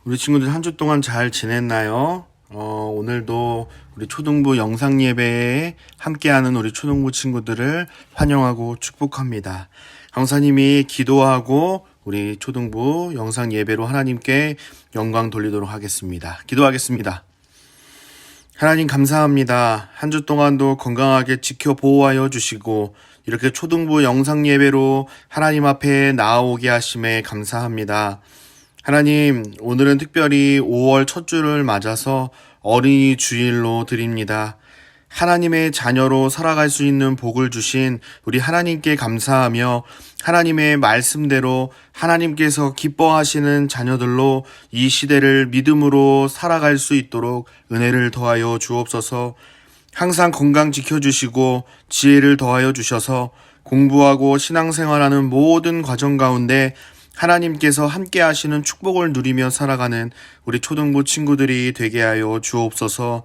우리 친구들 한 주 동안 잘 지냈나요? 오늘도 우리 초등부 영상 예배에 함께하는 우리 초등부 친구들을 환영하고 축복합니다. 강사님이 기도하고 우리 초등부 영상 예배로 하나님께 영광 돌리도록 하겠습니다. 기도하겠습니다. 하나님 감사합니다. 한 주 동안도 건강하게 지켜 보호하여 주시고 이렇게 초등부 영상 예배로 하나님 앞에 나아오게 하심에 감사합니다. 하나님, 오늘은 특별히 5월 첫 주를 맞아서 어린이 주일로 드립니다. 하나님의 자녀로 살아갈 수 있는 복을 주신 우리 하나님께 감사하며 하나님의 말씀대로 하나님께서 기뻐하시는 자녀들로 이 시대를 믿음으로 살아갈 수 있도록 은혜를 더하여 주옵소서. 항상 건강 지켜주시고 지혜를 더하여 주셔서 공부하고 신앙생활하는 모든 과정 가운데 하나님께서 함께 하시는 축복을 누리며 살아가는 우리 초등부 친구들이 되게 하여 주옵소서.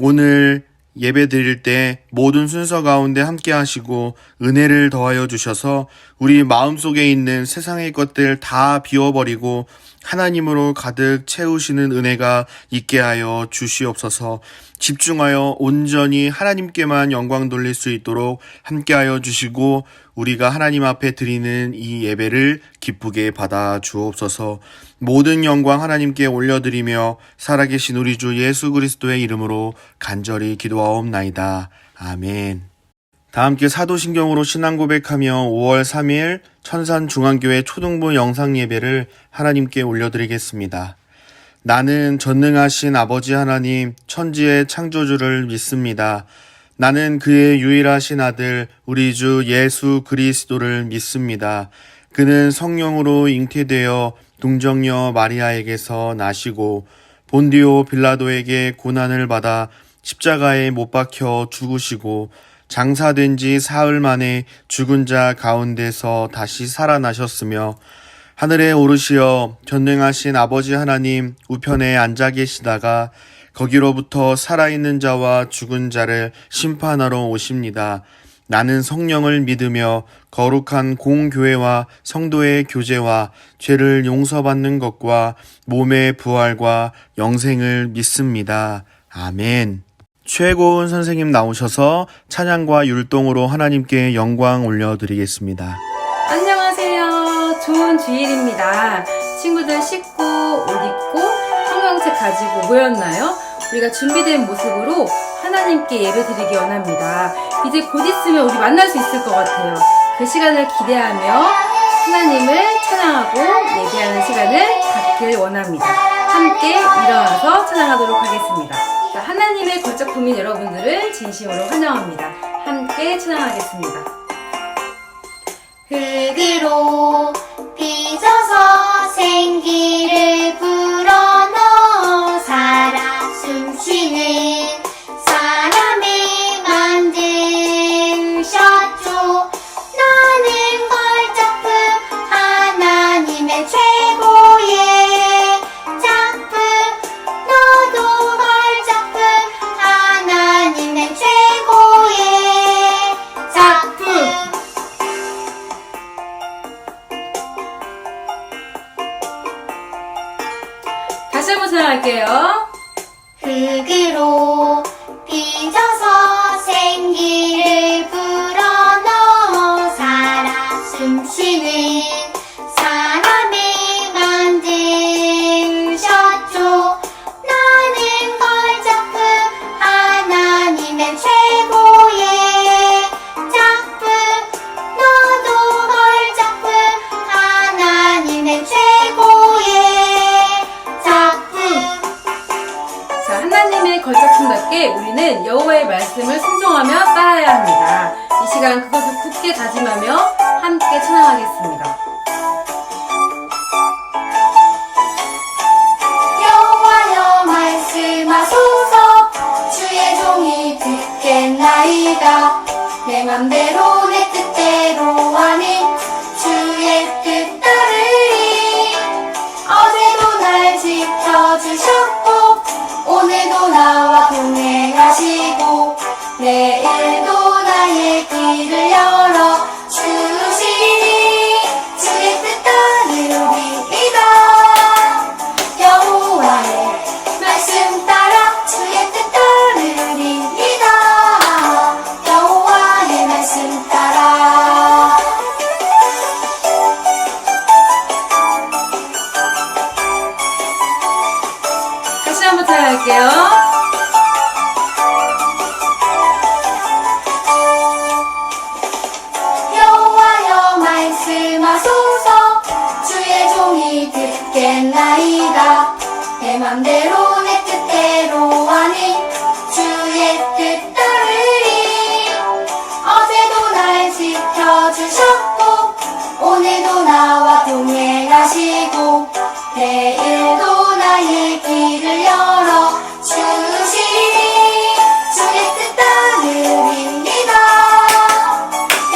오늘 예배 드릴 때 모든 순서 가운데 함께 하시고 은혜를 더하여 주셔서 우리 마음속에 있는 세상의 것들 다 비워버리고 하나님으로 가득 채우시는 은혜가 있게 하여 주시옵소서. 집중하여 온전히 하나님께만 영광 돌릴 수 있도록 함께 하여 주시고 우리가 하나님 앞에 드리는 이 예배를 기쁘게 받아 주옵소서. 모든 영광 하나님께 올려드리며 살아계신 우리 주 예수 그리스도의 이름으로 간절히 기도하옵나이다. 아멘. 다 함께 사도신경으로 신앙 고백하며 5월 3일 천산중앙교회 초등부 영상 예배를 하나님께 올려드리겠습니다. 나는 전능하신 아버지 하나님 천지의 창조주를 믿습니다. 나는 그의 유일하신 아들 우리 주 예수 그리스도를 믿습니다. 그는 성령으로 잉태되어 동정녀 마리아에게서 나시고 본디오 빌라도에게 고난을 받아 십자가에 못 박혀 죽으시고 장사된 지 사흘 만에 죽은 자 가운데서 다시 살아나셨으며 하늘에 오르시어 전능하신 아버지 하나님 우편에 앉아 계시다가 거기로부터 살아있는 자와 죽은 자를 심판하러 오십니다. 나는 성령을 믿으며 거룩한 공교회와 성도의 교제와 죄를 용서받는 것과 몸의 부활과 영생을 믿습니다. 아멘. 최고은 선생님 나오셔서 찬양과 율동으로 하나님께 영광 올려드리겠습니다. 안녕하세요. 좋은 주일입니다. 친구들 씻고 옷 입고 성경책 가지고 모였나요? 우리가 준비된 모습으로 하나님께 예배드리기 원합니다. 이제 곧 있으면 우리 만날 수 있을 것 같아요. 그 시간을 기대하며 하나님을 찬양하고 예배하는 시간을 갖길 원합니다. 함께 일어나서 찬양하도록 하겠습니다. 자, 하나님의 걸작품인 여러분들을 진심으로 환영합니다. 함께 찬양하겠습니다. 흙으로 빚어서 생기를 불어넣어 살아 숨쉬는 사람을 만드셨죠. 나는 걸작품 하나님의 최고의 작품. 너도 걸작품 하나님의 최고의 작품. 다시 한번 찬양할게요. 흙으로 빚어서 생기를 불어넣어 살아 숨쉬는 사람을 만드셨죠. 나는 걸작품 하나님의 최고의 작품. 너도 걸작품 하나님의 최고의 작품. 자, 하나님의 걸작품답게 우리는 여호와의 말씀을 순종하며 따라야 합니다. 이 시간 그것을 굳게 다짐하며 함께 찬양하겠습니다. 여호와여 말씀하소서. 주의 종이 듣겠나이다. 내 맘대로 내 뜻대로 하는 주의 뜻 따르리. 어제도 날 지켜주셨고 오늘도 나와 동행하시고 내일도 나의 길을 열어 주시니 주의 뜻 따르리이다. 여호와 기도할게요. 여호와여 말씀하소서 주의 종이 듣겠나이다 내 맘대로 내 뜻대로 아니 주의 뜻 따르리 어제도 날 지켜주셨고 오늘도 나와 동행하시고 내일도 나의 길을 열어 주시니 주의 뜻 따르리이다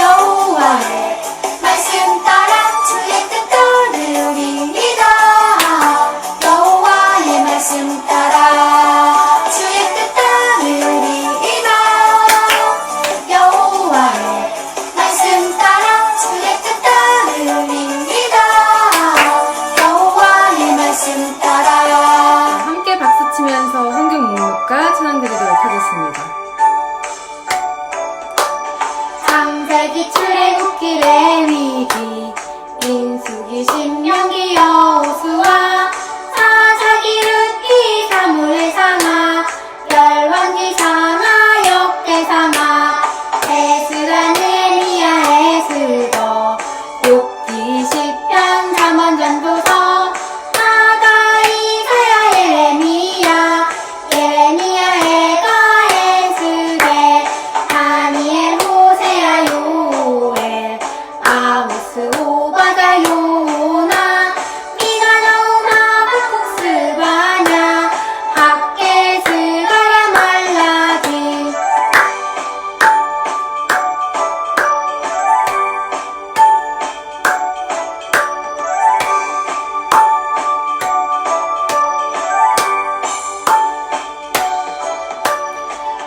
여호와의 말씀 따라 주의 뜻 따르리이다 여호와의 말씀 따라 주의 뜻 따르리이다 여호와의 말씀 따라 주의 뜻 따르리이다 여호와의 말씀 따라 함께 박수 치면서 성경 묵묵과 찬양 드리도록 하겠습니다. 창세기 출애굽기 레위기 민수기 신명기 여호수아 사사기 룻기 사무엘 상하 열왕기 상하 역대상하 에스라 느헤미야 에스더 욥기 시편 잠언 전도서 하가 이사야 예레미야 에가 에스겔 다니엘 호세아 요엘 아모스 오바다 요나 미가 너움 하박국 스바냐 학겔 스가랴 말라기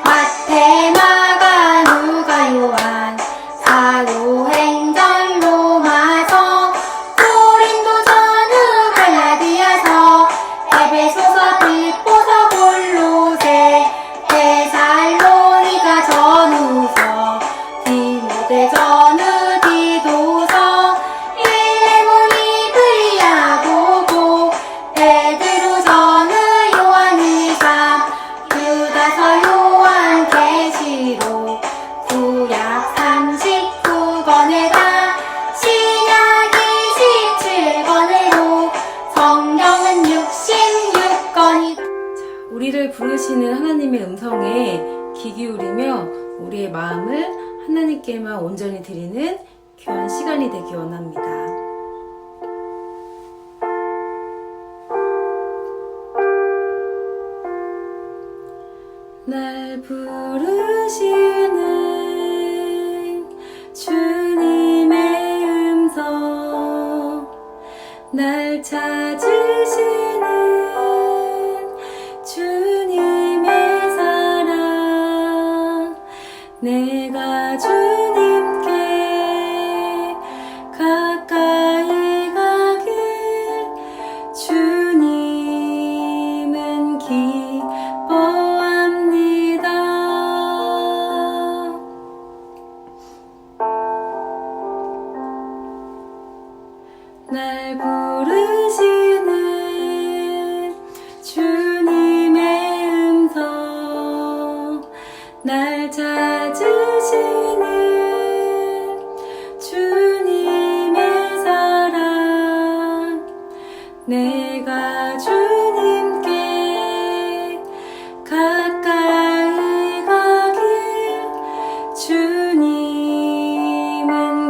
마태 마가 누가 요한 사도행전 로마서 고린도 전후 갈라디아서 에베소서 빌보서 골로새 데살로니가 전후서 디모데 전후 디도서 일레몬 이브리야 고고 베드로 전후 요한일상 유다서 요한 계시록 구약 39권에다 신약 27권으로 성경은 66권이다 우리를 부르시는 하나님의 음성에 귀 기울이며 우리의 마음을 하나님께만 온전히 드리는 귀한 시간이 되기 원합니다. 날 부르시는 주님의 음성 날 찾으시는 주님의 사랑 내가 주님께 가까이 가길 주님은 기뻐합니다. 날 부르시는 주님의 음성 날 찾으시는 주님의 사랑 내가 주님께 가까이 가길 주님은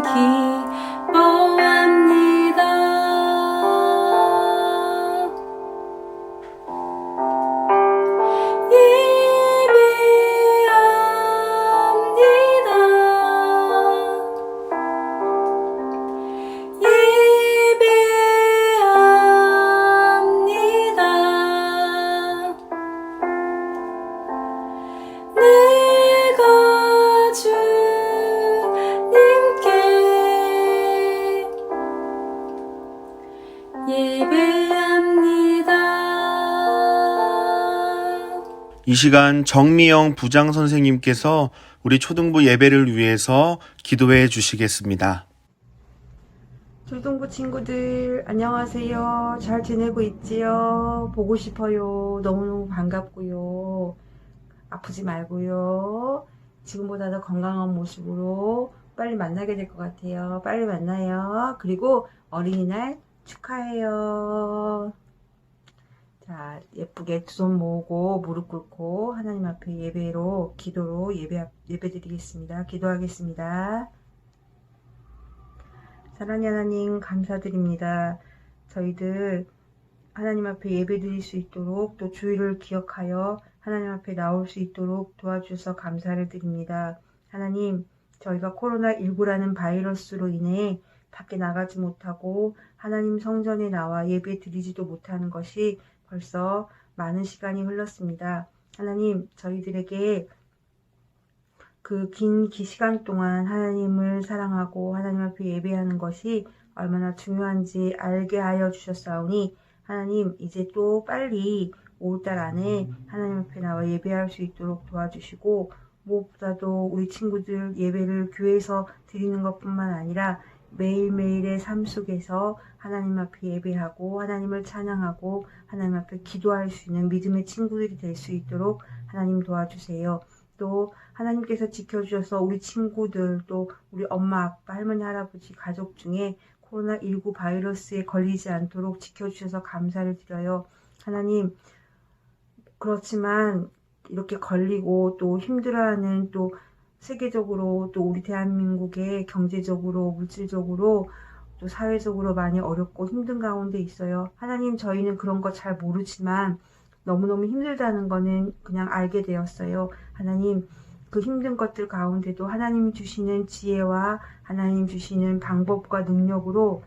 기뻐합니다. 내가 주님께 예배합니다. 이 시간 정미영 부장 선생님께서 우리 초등부 예배를 위해서 기도해 주시겠습니다. 초등부 친구들 안녕하세요. 잘 지내고 있지요? 보고 싶어요. 너무너무 반갑고요. 아프지 말고요. 지금보다 더 건강한 모습으로 빨리 만나게 될 것 같아요. 빨리 만나요. 그리고 어린이날 축하해요. 자, 예쁘게 두 손 모으고 무릎 꿇고 하나님 앞에 예배로 기도로 예배 드리겠습니다. 기도하겠습니다. 사랑의 하나님 감사드립니다. 저희들 하나님 앞에 예배 드릴 수 있도록 또 주의를 기억하여 하나님 앞에 나올 수 있도록 도와주셔서 감사를 드립니다. 하나님, 저희가 코로나19라는 바이러스로 인해 밖에 나가지 못하고 하나님 성전에 나와 예배 드리지도 못하는 것이 벌써 많은 시간이 흘렀습니다. 하나님, 저희들에게 그 긴 시간 동안 하나님을 사랑하고 하나님 앞에 예배하는 것이 얼마나 중요한지 알게 하여 주셨사오니 하나님 이제 또 빨리 5달 안에 하나님 앞에 나와 예배할 수 있도록 도와주시고 무엇보다도 우리 친구들 예배를 교회에서 드리는 것뿐만 아니라 매일매일의 삶 속에서 하나님 앞에 예배하고 하나님을 찬양하고 하나님 앞에 기도할 수 있는 믿음의 친구들이 될 수 있도록 하나님 도와주세요. 또 하나님께서 지켜주셔서 우리 친구들 또 우리 엄마 아빠 할머니 할아버지 가족 중에 코로나19 바이러스에 걸리지 않도록 지켜주셔서 감사를 드려요. 하나님, 그렇지만 이렇게 걸리고 또 힘들어하는 또 세계적으로 또 우리 대한민국의 경제적으로 물질적으로 또 사회적으로 많이 어렵고 힘든 가운데 있어요. 하나님, 저희는 그런 거 잘 모르지만 너무너무 힘들다는 거는 그냥 알게 되었어요. 하나님, 그 힘든 것들 가운데도 하나님이 주시는 지혜와 하나님 주시는 방법과 능력으로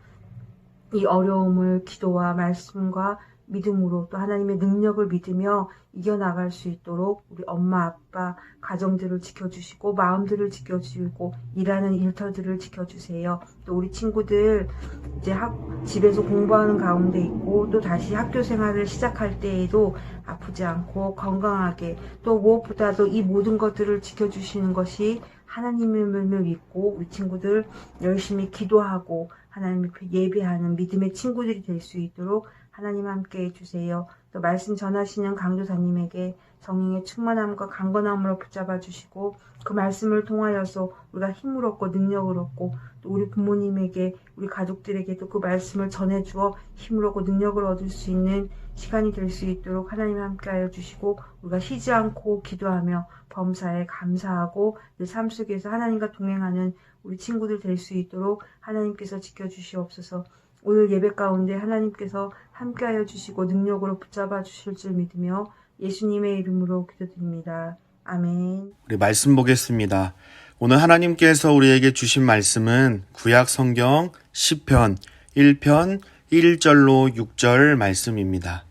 이 어려움을 기도와 말씀과 믿음으로 또 하나님의 능력을 믿으며 이겨나갈 수 있도록 우리 엄마 아빠 가정들을 지켜주시고 마음들을 지켜주시고 일하는 일터들을 지켜주세요. 또 우리 친구들 이제 집에서 공부하는 가운데 있고 또 다시 학교 생활을 시작할 때에도 아프지 않고 건강하게 또 무엇보다도 이 모든 것들을 지켜주시는 것이 하나님을 믿고 우리 친구들 열심히 기도하고 하나님 앞에 예배하는 믿음의 친구들이 될 수 있도록 하나님 함께 해주세요. 또 말씀 전하시는 강조사님에게 성령의 충만함과 강건함으로 붙잡아 주시고 그 말씀을 통하여서 우리가 힘을 얻고 능력을 얻고 또 우리 부모님에게 우리 가족들에게도 그 말씀을 전해주어 힘을 얻고 능력을 얻을 수 있는 시간이 될 수 있도록 하나님 함께 하여 주시고 우리가 쉬지 않고 기도하며 범사에 감사하고 내 삶 속에서 하나님과 동행하는 우리 친구들 될 수 있도록 하나님께서 지켜주시옵소서. 오늘 예배 가운데 하나님께서 함께하여 주시고 능력으로 붙잡아 주실 줄 믿으며 예수님의 이름으로 기도드립니다. 아멘. 우리 말씀 보겠습니다. 오늘 하나님께서 우리에게 주신 말씀은 구약 성경 시편 1편 1절로 6절 말씀입니다.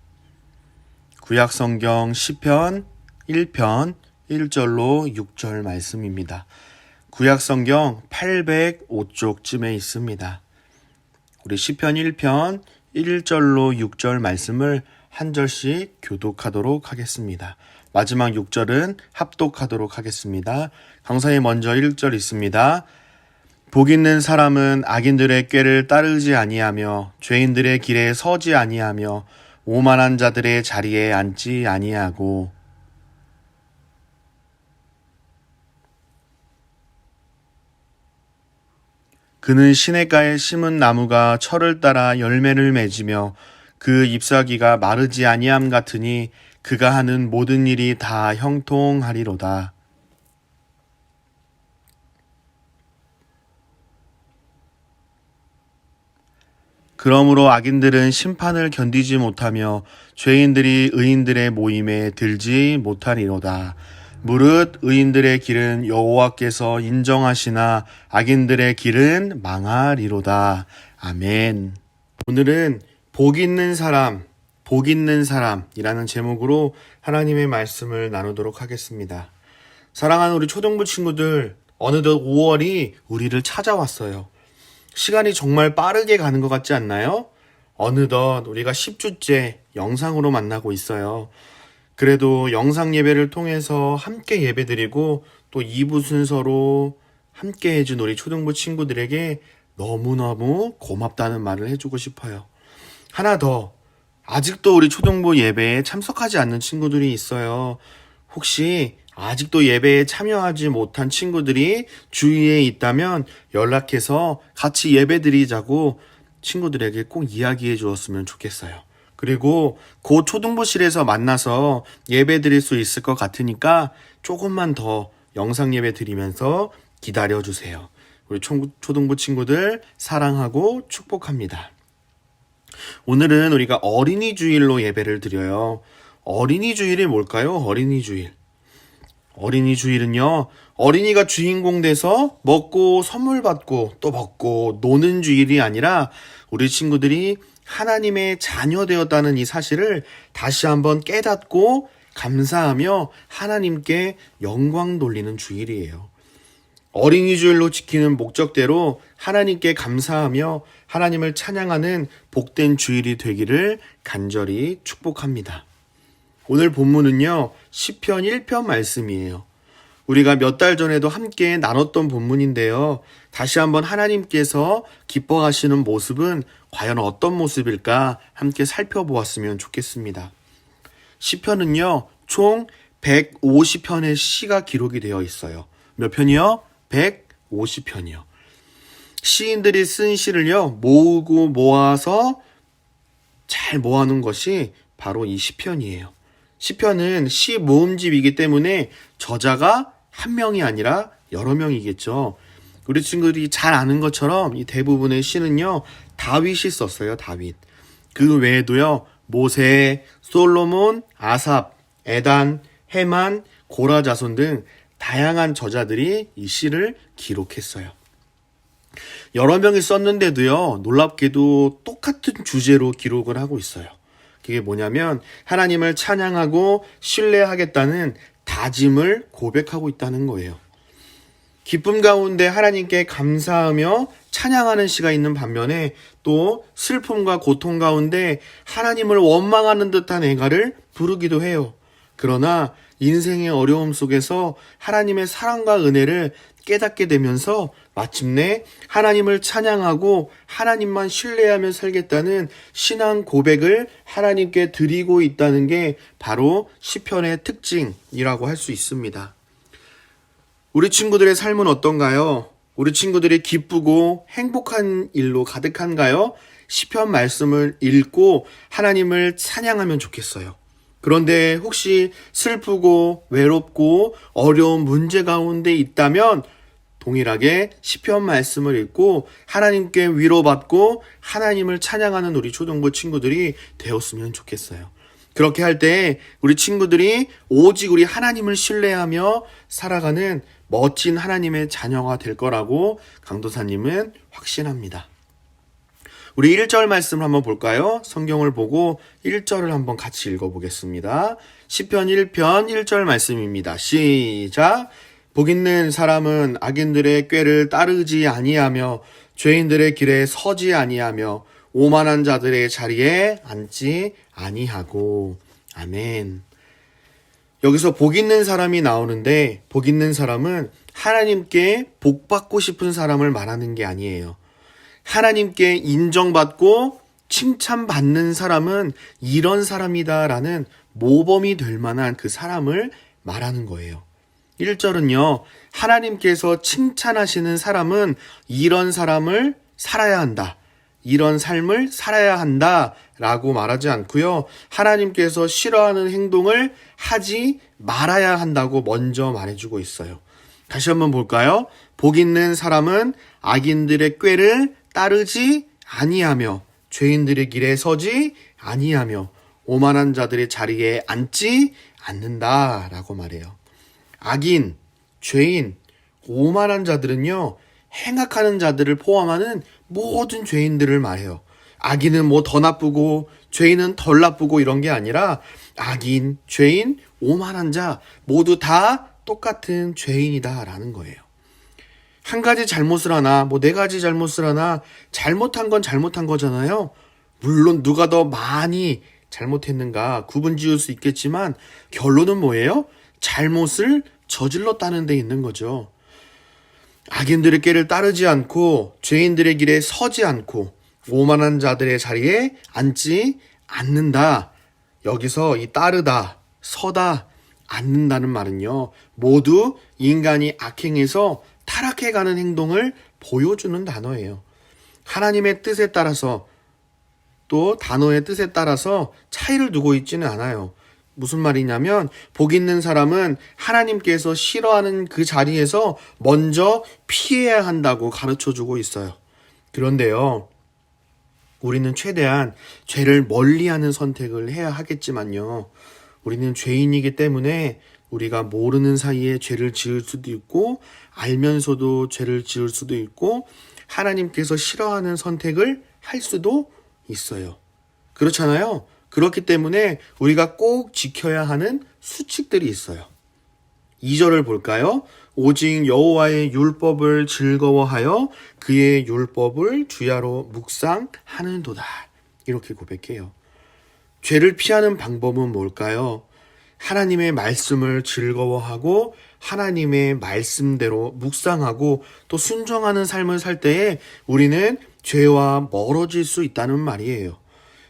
구약 성경 시편 1편 1절로 6절 말씀입니다. 구약 성경 805쪽쯤에 있습니다. 우리 시편 1편 1절로 6절 말씀을 한 절씩 교독하도록 하겠습니다. 마지막 6절은 합독하도록 하겠습니다. 강사님 먼저 1절 있습니다. 복 있는 사람은 악인들의 꾀를 따르지 아니하며 죄인들의 길에 서지 아니하며 오만한 자들의 자리에 앉지 아니하고 그는 시냇가에 심은 나무가 철을 따라 열매를 맺으며 그 잎사귀가 마르지 아니함 같으니 그가 하는 모든 일이 다 형통하리로다. 그러므로 악인들은 심판을 견디지 못하며 죄인들이 의인들의 모임에 들지 못하리로다. 무릇 의인들의 길은 여호와께서 인정하시나 악인들의 길은 망하리로다. 아멘. 오늘은 복 있는 사람이라는 제목으로 하나님의 말씀을 나누도록 하겠습니다. 사랑하는 우리 초등부 친구들, 어느덧 5월이 우리를 찾아왔어요. 시간이 정말 빠르게 가는 것 같지 않나요? 어느덧 우리가 10주째 영상으로 만나고 있어요. 그래도 영상 예배를 통해서 함께 예배드리고 또 2부 순서로 함께 해준 우리 초등부 친구들에게 너무너무 고맙다는 말을 해주고 싶어요. 하나 더, 아직도 우리 초등부 예배에 참석하지 않는 친구들이 있어요. 혹시 아직도 예배에 참여하지 못한 친구들이 주위에 있다면 연락해서 같이 예배 드리자고 친구들에게 꼭 이야기해 주었으면 좋겠어요. 그리고 곧 초등부실에서 만나서 예배 드릴 수 있을 것 같으니까 조금만 더 영상 예배 드리면서 기다려 주세요. 우리 초등부 친구들 사랑하고 축복합니다. 오늘은 우리가 어린이 주일로 예배를 드려요. 어린이 주일이 뭘까요? 어린이 주일. 어린이 주일은요, 어린이가 주인공 돼서 먹고 선물 받고 또 먹고 노는 주일이 아니라 우리 친구들이 하나님의 자녀 되었다는 이 사실을 다시 한번 깨닫고 감사하며 하나님께 영광 돌리는 주일이에요. 어린이 주일로 지키는 목적대로 하나님께 감사하며 하나님을 찬양하는 복된 주일이 되기를 간절히 축복합니다. 오늘 본문은요, 시편 1편 말씀이에요. 우리가 몇 달 전에도 함께 나눴던 본문인데요. 다시 한번 하나님께서 기뻐하시는 모습은 과연 어떤 모습일까 함께 살펴보았으면 좋겠습니다. 시편은요, 총 150편의 시가 기록이 되어 있어요. 몇 편이요? 150편이요. 시인들이 쓴 시를요, 모으고 모아서 잘 모아놓은 것이 바로 이 시편이에요. 시편은 시 모음집이기 때문에 저자가 한 명이 아니라 여러 명이겠죠. 우리 친구들이 잘 아는 것처럼 이 대부분의 시는요, 다윗이 썼어요. 다윗. 그 외에도요, 모세, 솔로몬, 아삽, 에단, 헤만, 고라 자손 등 다양한 저자들이 이 시를 기록했어요. 여러 명이 썼는데도요, 놀랍게도 똑같은 주제로 기록을 하고 있어요. 그게 뭐냐면 하나님을 찬양하고 신뢰하겠다는 다짐을 고백하고 있다는 거예요. 기쁨 가운데 하나님께 감사하며 찬양하는 시가 있는 반면에 또 슬픔과 고통 가운데 하나님을 원망하는 듯한 애가를 부르기도 해요. 그러나 인생의 어려움 속에서 하나님의 사랑과 은혜를 깨닫게 되면서 마침내 하나님을 찬양하고 하나님만 신뢰하며 살겠다는 신앙 고백을 하나님께 드리고 있다는 게 바로 시편의 특징이라고 할 수 있습니다. 우리 친구들의 삶은 어떤가요? 우리 친구들이 기쁘고 행복한 일로 가득한가요? 시편 말씀을 읽고 하나님을 찬양하면 좋겠어요. 그런데 혹시 슬프고 외롭고 어려운 문제 가운데 있다면 동일하게 시편 말씀을 읽고 하나님께 위로받고 하나님을 찬양하는 우리 초등부 친구들이 되었으면 좋겠어요. 그렇게 할 때 우리 친구들이 오직 우리 하나님을 신뢰하며 살아가는 멋진 하나님의 자녀가 될 거라고 강도사님은 확신합니다. 우리 1절 말씀을 한번 볼까요? 성경을 보고 1절을 한번 같이 읽어보겠습니다. 시편 1편 1절 말씀입니다. 시작! 복 있는 사람은 악인들의 꾀를 따르지 아니하며 죄인들의 길에 서지 아니하며 오만한 자들의 자리에 앉지 아니하고. 아멘. 여기서 복 있는 사람이 나오는데 복 있는 사람은 하나님께 복 받고 싶은 사람을 말하는 게 아니에요. 하나님께 인정받고 칭찬받는 사람은 이런 사람이다라는 모범이 될 만한 그 사람을 말하는 거예요. 1절은요, 하나님께서 칭찬하시는 사람은 이런 사람을 살아야 한다. 이런 삶을 살아야 한다 라고 말하지 않고요. 하나님께서 싫어하는 행동을 하지 말아야 한다고 먼저 말해주고 있어요. 다시 한번 볼까요? 복 있는 사람은 악인들의 꾀를 따르지 아니하며 죄인들의 길에 서지 아니하며 오만한 자들의 자리에 앉지 않는다 라고 말해요. 악인, 죄인, 오만한 자들은요, 행악하는 자들을 포함하는 모든 죄인들을 말해요. 악인은 뭐 더 나쁘고 죄인은 덜 나쁘고 이런 게 아니라 악인, 죄인, 오만한 자 모두 다 똑같은 죄인이다라는 거예요. 한 가지 잘못을 하나, 뭐 네 가지 잘못을 하나, 잘못한 건 잘못한 거잖아요. 물론 누가 더 많이 잘못했는가 구분 지을 수 있겠지만 결론은 뭐예요? 잘못을 저질렀다는 데 있는 거죠. 악인들의 길을 따르지 않고 죄인들의 길에 서지 않고 오만한 자들의 자리에 앉지 않는다. 여기서 이 따르다, 서다, 앉는다는 말은요, 모두 인간이 악행에서 타락해가는 행동을 보여주는 단어예요. 하나님의 뜻에 따라서 또 단어의 뜻에 따라서 차이를 두고 있지는 않아요. 무슨 말이냐면 복 있는 사람은 하나님께서 싫어하는 그 자리에서 먼저 피해야 한다고 가르쳐주고 있어요. 그런데요, 우리는 최대한 죄를 멀리하는 선택을 해야 하겠지만요, 우리는 죄인이기 때문에 우리가 모르는 사이에 죄를 지을 수도 있고 알면서도 죄를 지을 수도 있고 하나님께서 싫어하는 선택을 할 수도 있어요. 그렇잖아요. 그렇기 때문에 우리가 꼭 지켜야 하는 수칙들이 있어요. 2절을 볼까요? 오직 여호와의 율법을 즐거워하여 그의 율법을 주야로 묵상하는도다. 이렇게 고백해요. 죄를 피하는 방법은 뭘까요? 하나님의 말씀을 즐거워하고 하나님의 말씀대로 묵상하고 또 순종하는 삶을 살 때에 우리는 죄와 멀어질 수 있다는 말이에요.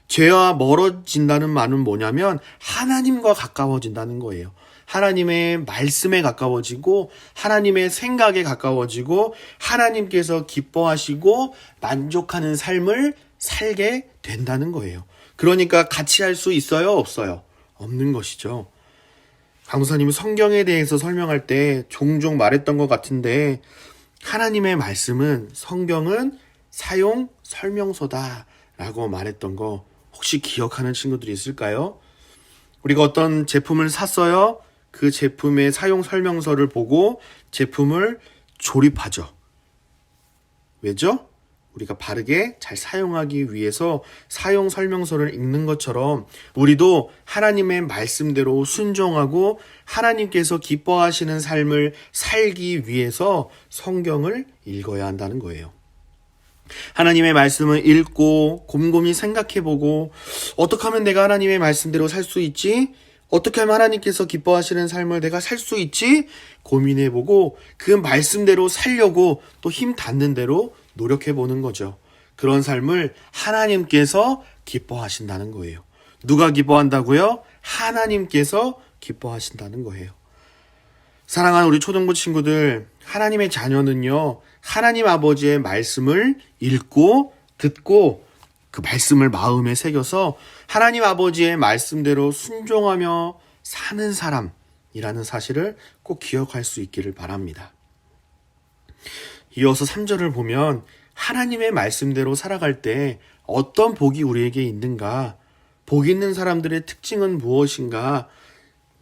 죄와 멀어진다는 말은 뭐냐면 하나님과 가까워진다는 거예요. 하나님의 말씀에 가까워지고 하나님의 생각에 가까워지고 하나님께서 기뻐하시고 만족하는 삶을 살게 된다는 거예요. 그러니까 같이 할 수 있어요? 없어요? 없는 것이죠. 강도사님이 성경에 대해서 설명할 때 종종 말했던 것 같은데 하나님의 말씀은 성경은 사용 설명서다라고 말했던 거 혹시 기억하는 친구들이 있을까요? 우리가 어떤 제품을 샀어요. 그 제품의 사용 설명서를 보고 제품을 조립하죠. 왜죠? 우리가 바르게 잘 사용하기 위해서 사용 설명서를 읽는 것처럼 우리도 하나님의 말씀대로 순종하고 하나님께서 기뻐하시는 삶을 살기 위해서 성경을 읽어야 한다는 거예요. 하나님의 말씀을 읽고 곰곰이 생각해보고 어떻게 하면 내가 하나님의 말씀대로 살 수 있지? 어떻게 하면 하나님께서 기뻐하시는 삶을 내가 살 수 있지? 고민해보고 그 말씀대로 살려고 또 힘 닿는 대로 노력해보는 거죠. 그런 삶을 하나님께서 기뻐하신다는 거예요. 누가 기뻐한다고요? 하나님께서 기뻐하신다는 거예요. 사랑하는 우리 초등부 친구들, 하나님의 자녀는요, 하나님 아버지의 말씀을 읽고 듣고 그 말씀을 마음에 새겨서 하나님 아버지의 말씀대로 순종하며 사는 사람이라는 사실을 꼭 기억할 수 있기를 바랍니다. 이어서 3절을 보면 하나님의 말씀대로 살아갈 때 어떤 복이 우리에게 있는가, 복 있는 사람들의 특징은 무엇인가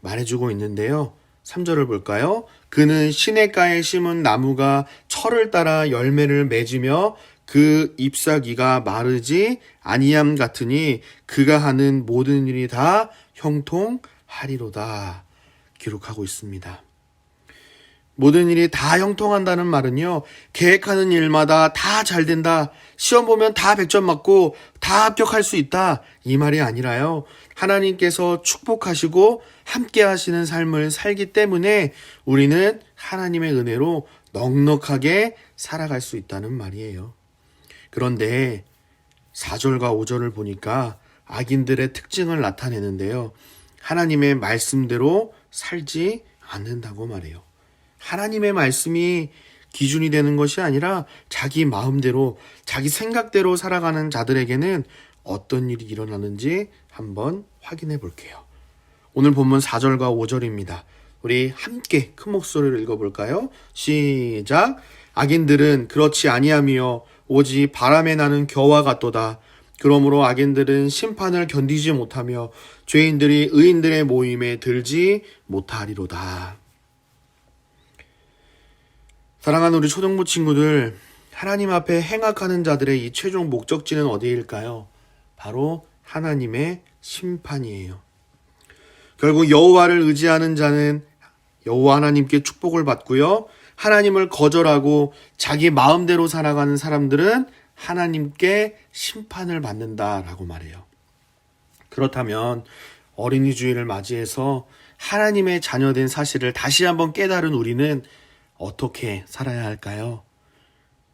말해주고 있는데요. 3절을 볼까요? 그는 시냇가에 심은 나무가 철을 따라 열매를 맺으며 그 잎사귀가 마르지 아니함 같으니 그가 하는 모든 일이 다 형통하리로다. 기록하고 있습니다. 모든 일이 다 형통한다는 말은요, 계획하는 일마다 다 잘 된다, 시험 보면 다 100점 맞고 다 합격할 수 있다, 이 말이 아니라요, 하나님께서 축복하시고 함께 하시는 삶을 살기 때문에 우리는 하나님의 은혜로 넉넉하게 살아갈 수 있다는 말이에요. 그런데 4절과 5절을 보니까 악인들의 특징을 나타내는데요, 하나님의 말씀대로 살지 않는다고 말해요. 하나님의 말씀이 기준이 되는 것이 아니라 자기 마음대로, 자기 생각대로 살아가는 자들에게는 어떤 일이 일어나는지 한번 확인해 볼게요. 오늘 본문 4절과 5절입니다. 우리 함께 큰 목소리로 읽어볼까요? 시작! 악인들은 그렇지 아니하며 오직 바람에 나는 겨와 같도다. 그러므로 악인들은 심판을 견디지 못하며 죄인들이 의인들의 모임에 들지 못하리로다. 사랑하는 우리 초등부 친구들, 하나님 앞에 행악하는 자들의 이 최종 목적지는 어디일까요? 바로 하나님의 심판이에요. 결국 여호와를 의지하는 자는 여호와 하나님께 축복을 받고요, 하나님을 거절하고 자기 마음대로 살아가는 사람들은 하나님께 심판을 받는다라고 말해요. 그렇다면 어린이 주일을 맞이해서 하나님의 자녀된 사실을 다시 한번 깨달은 우리는 어떻게 살아야 할까요?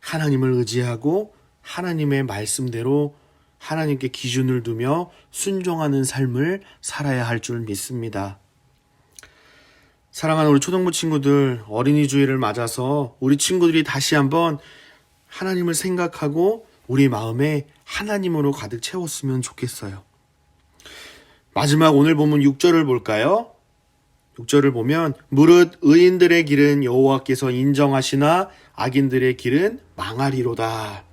하나님을 의지하고 하나님의 말씀대로 하나님께 기준을 두며 순종하는 삶을 살아야 할 줄 믿습니다. 사랑하는 우리 초등부 친구들, 어린이 주일을 맞아서 우리 친구들이 다시 한번 하나님을 생각하고 우리 마음에 하나님으로 가득 채웠으면 좋겠어요. 마지막 오늘 보면 6절을 볼까요? 6절을 보면 무릇 의인들의 길은 여호와께서 인정하시나 악인들의 길은 망하리로다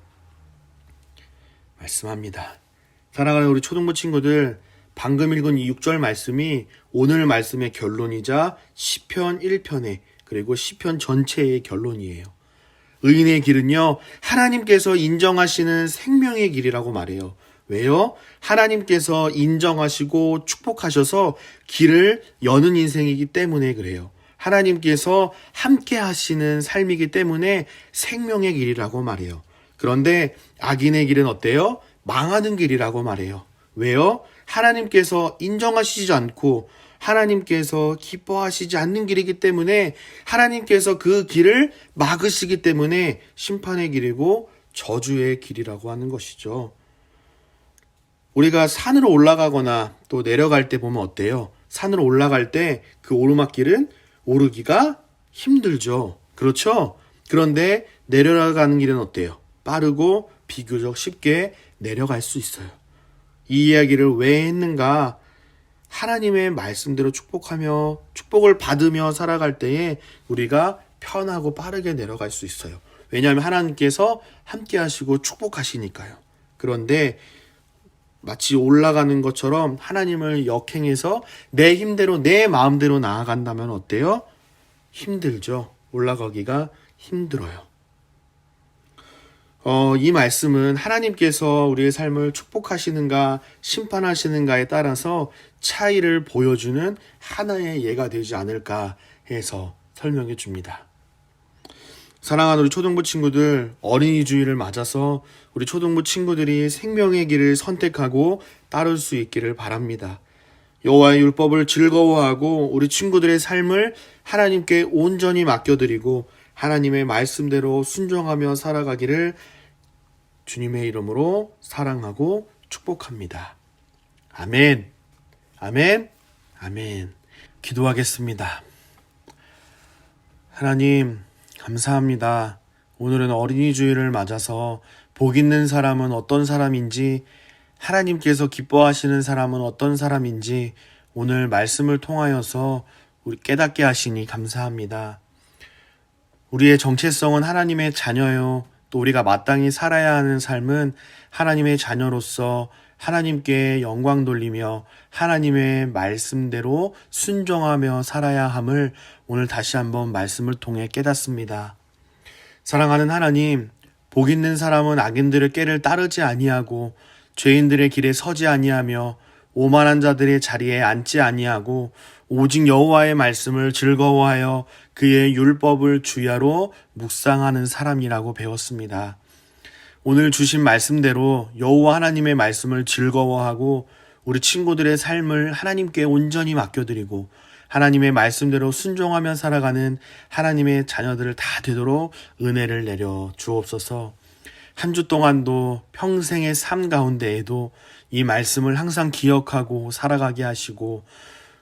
말씀합니다. 사랑하는 우리 초등부 친구들, 방금 읽은 이 6절 말씀이 오늘 말씀의 결론이자 시편 1편의 그리고 시편 전체의 결론이에요. 의인의 길은요, 하나님께서 인정하시는 생명의 길이라고 말해요. 왜요? 하나님께서 인정하시고 축복하셔서 길을 여는 인생이기 때문에 그래요. 하나님께서 함께 하시는 삶이기 때문에 생명의 길이라고 말해요. 그런데 악인의 길은 어때요? 망하는 길이라고 말해요. 왜요? 하나님께서 인정하시지 않고 하나님께서 기뻐하시지 않는 길이기 때문에 하나님께서 그 길을 막으시기 때문에 심판의 길이고 저주의 길이라고 하는 것이죠. 우리가 산으로 올라가거나 또 내려갈 때 보면 어때요? 산으로 올라갈 때 그 오르막길은 오르기가 힘들죠. 그렇죠? 그런데 내려가는 길은 어때요? 빠르고 비교적 쉽게 내려갈 수 있어요. 이 이야기를 왜 했는가? 하나님의 말씀대로 축복하며 축복을 받으며 살아갈 때에 우리가 편하고 빠르게 내려갈 수 있어요. 왜냐하면 하나님께서 함께 하시고 축복하시니까요. 그런데 마치 올라가는 것처럼 하나님을 역행해서 내 힘대로 내 마음대로 나아간다면 어때요? 힘들죠. 올라가기가 힘들어요. 이 말씀은 하나님께서 우리의 삶을 축복하시는가 심판하시는가에 따라서 차이를 보여주는 하나의 예가 되지 않을까 해서 설명해 줍니다. 사랑하는 우리 초등부 친구들, 어린이 주일을 맞아서 우리 초등부 친구들이 생명의 길을 선택하고 따를 수 있기를 바랍니다. 여호와의 율법을 즐거워하고 우리 친구들의 삶을 하나님께 온전히 맡겨드리고 하나님의 말씀대로 순종하며 살아가기를 주님의 이름으로 사랑하고 축복합니다. 아멘, 아멘, 아멘. 기도하겠습니다. 하나님, 감사합니다. 오늘은 어린이 주일을 맞아서 복 있는 사람은 어떤 사람인지, 하나님께서 기뻐하시는 사람은 어떤 사람인지 오늘 말씀을 통하여서 우리 깨닫게 하시니 감사합니다. 우리의 정체성은 하나님의 자녀요. 또 우리가 마땅히 살아야 하는 삶은 하나님의 자녀로서 하나님께 영광 돌리며 하나님의 말씀대로 순종하며 살아야 함을 오늘 다시 한번 말씀을 통해 깨닫습니다. 사랑하는 하나님, 복 있는 사람은 악인들의 꾀를 따르지 아니하고 죄인들의 길에 서지 아니하며 오만한 자들의 자리에 앉지 아니하고 오직 여호와의 말씀을 즐거워하여 그의 율법을 주야로 묵상하는 사람이라고 배웠습니다. 오늘 주신 말씀대로 여호와 하나님의 말씀을 즐거워하고 우리 친구들의 삶을 하나님께 온전히 맡겨드리고 하나님의 말씀대로 순종하며 살아가는 하나님의 자녀들을 다 되도록 은혜를 내려 주옵소서. 한 주 동안도 평생의 삶 가운데에도 이 말씀을 항상 기억하고 살아가게 하시고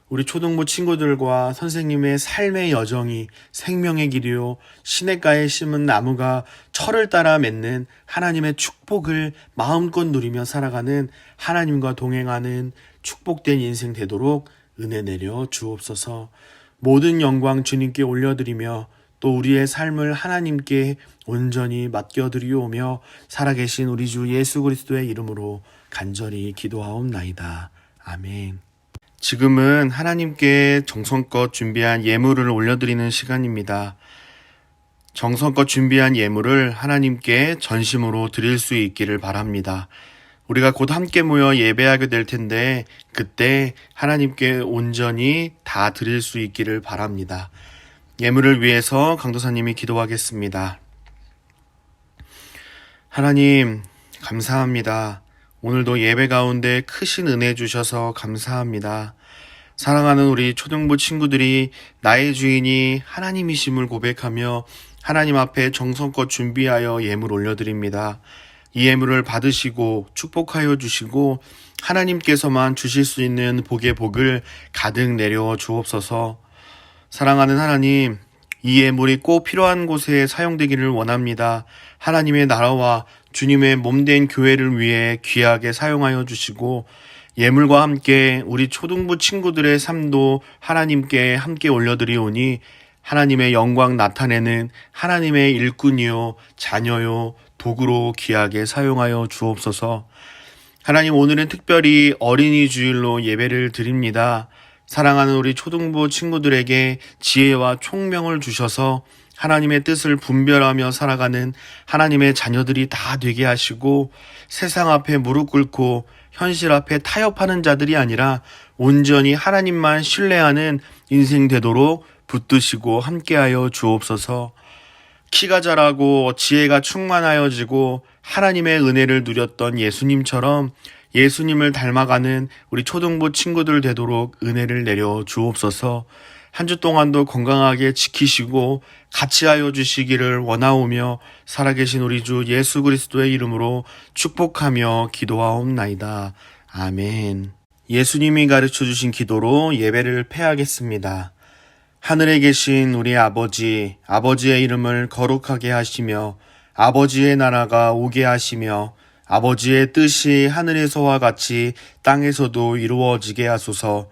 우리 초등부 친구들과 선생님의 삶의 여정이 생명의 길이요 시냇가에 심은 나무가 철을 따라 맺는 하나님의 축복을 마음껏 누리며 살아가는 하나님과 동행하는 축복된 인생 되도록 은혜 내려 주옵소서. 모든 영광 주님께 올려드리며 또 우리의 삶을 하나님께 온전히 맡겨드리오며 살아계신 우리 주 예수 그리스도의 이름으로 간절히 기도하옵나이다. 아멘. 지금은 하나님께 정성껏 준비한 예물을 올려드리는 시간입니다. 정성껏 준비한 예물을 하나님께 전심으로 드릴 수 있기를 바랍니다. 우리가 곧 함께 모여 예배하게 될 텐데 그때 하나님께 온전히 다 드릴 수 있기를 바랍니다. 예물을 위해서 강도사님이 기도하겠습니다. 하나님, 감사합니다. 오늘도 예배 가운데 크신 은혜 주셔서 감사합니다. 사랑하는 우리 초등부 친구들이 나의 주인이 하나님이심을 고백하며 하나님 앞에 정성껏 준비하여 예물 올려드립니다. 이 예물을 받으시고 축복하여 주시고 하나님께서만 주실 수 있는 복의 복을 가득 내려 주옵소서. 사랑하는 하나님, 이 예물이 꼭 필요한 곳에 사용되기를 원합니다. 하나님의 나라와 주님의 몸된 교회를 위해 귀하게 사용하여 주시고 예물과 함께 우리 초등부 친구들의 삶도 하나님께 함께 올려드리오니 하나님의 영광 나타내는 하나님의 일꾼이요 자녀요 도구로 귀하게 사용하여 주옵소서. 하나님, 오늘은 특별히 어린이 주일로 예배를 드립니다. 사랑하는 우리 초등부 친구들에게 지혜와 총명을 주셔서 하나님의 뜻을 분별하며 살아가는 하나님의 자녀들이 다 되게 하시고 세상 앞에 무릎 꿇고 현실 앞에 타협하는 자들이 아니라 온전히 하나님만 신뢰하는 인생 되도록 붙드시고 함께하여 주옵소서. 키가 자라고 지혜가 충만하여지고 하나님의 은혜를 누렸던 예수님처럼 예수님을 닮아가는 우리 초등부 친구들 되도록 은혜를 내려 주옵소서. 한 주 동안도 건강하게 지키시고 같이 하여 주시기를 원하오며 살아계신 우리 주 예수 그리스도의 이름으로 축복하며 기도하옵나이다. 아멘. 예수님이 가르쳐 주신 기도로 예배를 폐하겠습니다. 하늘에 계신 우리 아버지, 아버지의 이름을 거룩하게 하시며 아버지의 나라가 오게 하시며 아버지의 뜻이 하늘에서와 같이 땅에서도 이루어지게 하소서.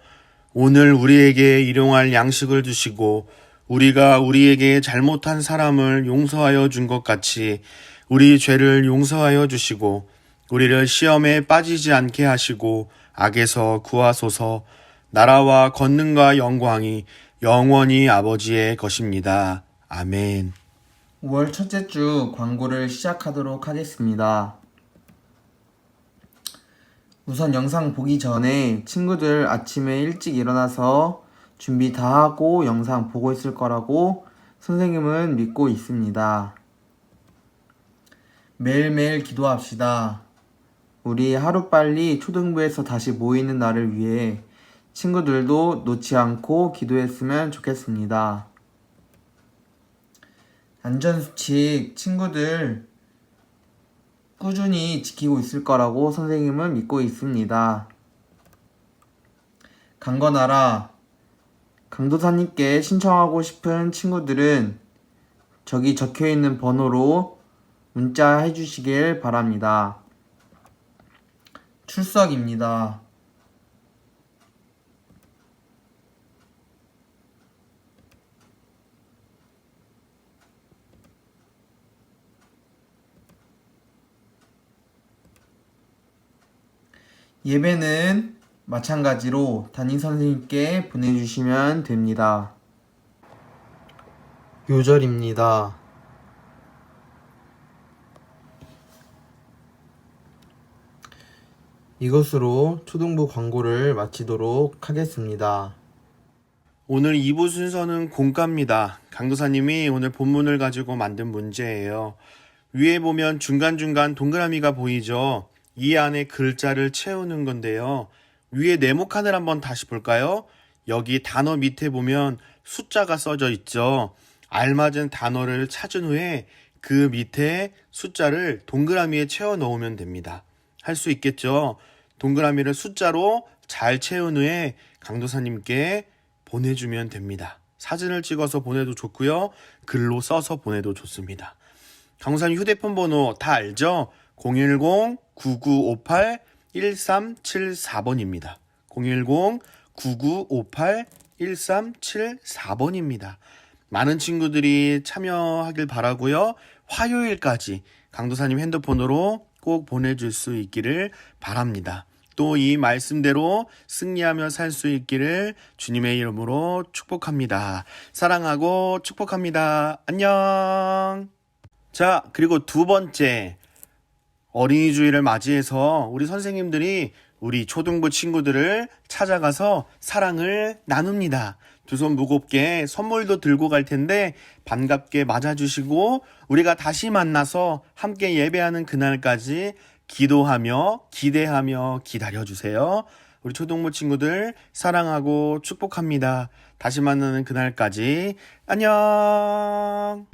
오늘 우리에게 일용할 양식을 주시고 우리가 우리에게 잘못한 사람을 용서하여 준 것 같이 우리 죄를 용서하여 주시고 우리를 시험에 빠지지 않게 하시고 악에서 구하소서. 나라와 권능과 영광이 영원히 아버지의 것입니다. 아멘. 5월 첫째 주 광고를 시작하도록 하겠습니다. 우선 영상 보기 전에 친구들 아침에 일찍 일어나서 준비 다 하고 영상 보고 있을 거라고 선생님은 믿고 있습니다. 매일매일 기도합시다. 우리 하루빨리 초등부에서 다시 모이는 날을 위해 친구들도 놓지 않고 기도했으면 좋겠습니다. 안전수칙 친구들 꾸준히 지키고 있을 거라고 선생님은 믿고 있습니다. 강건하라. 강도사님께 신청하고 싶은 친구들은 저기 적혀있는 번호로 문자 해주시길 바랍니다. 출석입니다. 예배는 마찬가지로 담임선생님께 보내주시면 됩니다. 요절입니다. 이것으로 초등부 광고를 마치도록 하겠습니다. 오늘 2부 순서는 공과입니다. 강도사님이 오늘 본문을 가지고 만든 문제예요. 위에 보면 중간중간 동그라미가 보이죠? 이 안에 글자를 채우는 건데요. 위에 네모칸을 한번 다시 볼까요? 여기 단어 밑에 보면 숫자가 써져 있죠. 알맞은 단어를 찾은 후에 그 밑에 숫자를 동그라미에 채워 넣으면 됩니다. 할 수 있겠죠? 동그라미를 숫자로 잘 채운 후에 강도사님께 보내주면 됩니다. 사진을 찍어서 보내도 좋고요. 글로 써서 보내도 좋습니다. 강도사님 휴대폰 번호 다 알죠? 010-9958-1374번입니다. 010-9958-1374번입니다. 많은 친구들이 참여하길 바라고요. 화요일까지 강도사님 핸드폰으로 꼭 보내줄 수 있기를 바랍니다. 또 이 말씀대로 승리하며 살 수 있기를 주님의 이름으로 축복합니다. 사랑하고 축복합니다. 안녕. 자, 그리고 두 번째, 어린이 주일을 맞이해서 우리 선생님들이 우리 초등부 친구들을 찾아가서 사랑을 나눕니다. 두 손 무겁게 선물도 들고 갈 텐데 반갑게 맞아주시고 우리가 다시 만나서 함께 예배하는 그날까지 기도하며 기대하며 기다려주세요. 우리 초등부 친구들 사랑하고 축복합니다. 다시 만나는 그날까지 안녕.